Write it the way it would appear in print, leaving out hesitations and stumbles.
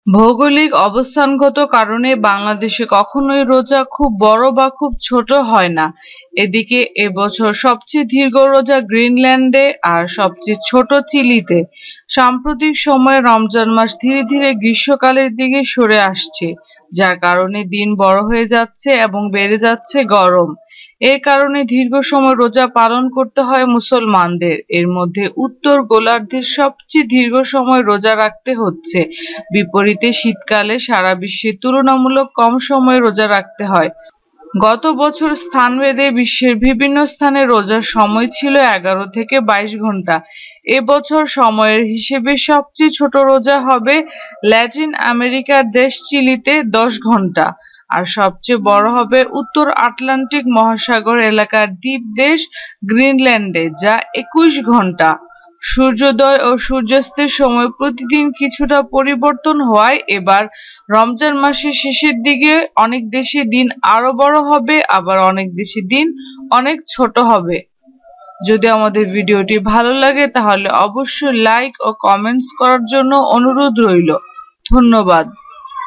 ভৌগোলিক অবস্থানগত কারণে বাংলাদেশে কখনোই রোজা খুব বড় বা খুব ছোট হয় না। এদিকে এবছর সবচেয়ে দীর্ঘ রোজা গ্রিনল্যান্ডে আর সবচেয়ে ছোট চিলিতে। সাম্প্রতিক সময়ে রমজান মাস ধীরে ধীরে গ্রীষ্মকালের দিকে সরে আসছে, যার কারণে দিন বড় হয়ে যাচ্ছে এবং বেড়ে যাচ্ছে গরম। এর কারণে দীর্ঘ সময় রোজা পালন করতে হয় মুসলমানদের। এর মধ্যে উত্তর গোলার্ধের সবচেয়ে দীর্ঘ সময় রোজা রাখতে হচ্ছে। বিপরীতে শীতকালে সারা বিশ্বে তুলনামূলক কম সময় রোজা রাখতে হয়। গত বছর স্থানভেদে বিশ্বের বিভিন্ন স্থানে রোজার সময় ছিল ১১ থেকে ২২ ঘন্টা। এবছর সময়ের হিসেবে সবচেয়ে ছোট রোজা হবে ল্যাটিন আমেরিকার দেশ চিলিতে ১০ ঘন্টা, আর সবচেয়ে বড় হবে উত্তর আটলান্টিক মহাসাগর এলাকার দ্বীপ দেশ গ্রিনল্যান্ডে, যা ২১ ঘন্টা। সূর্যোদয় ও সূর্যাস্তের সময় প্রতিদিন কিছুটা পরিবর্তন হওয়ায় এবার রমজান মাসের শেষের দিকে অনেক দেশে দিন আরো বড় হবে, আবার অনেক দেশে দিন অনেক ছোট হবে। যদি আমাদের ভিডিওটি ভালো লাগে তাহলে অবশ্যই লাইক ও কমেন্টস করার জন্য অনুরোধ রইল। ধন্যবাদ।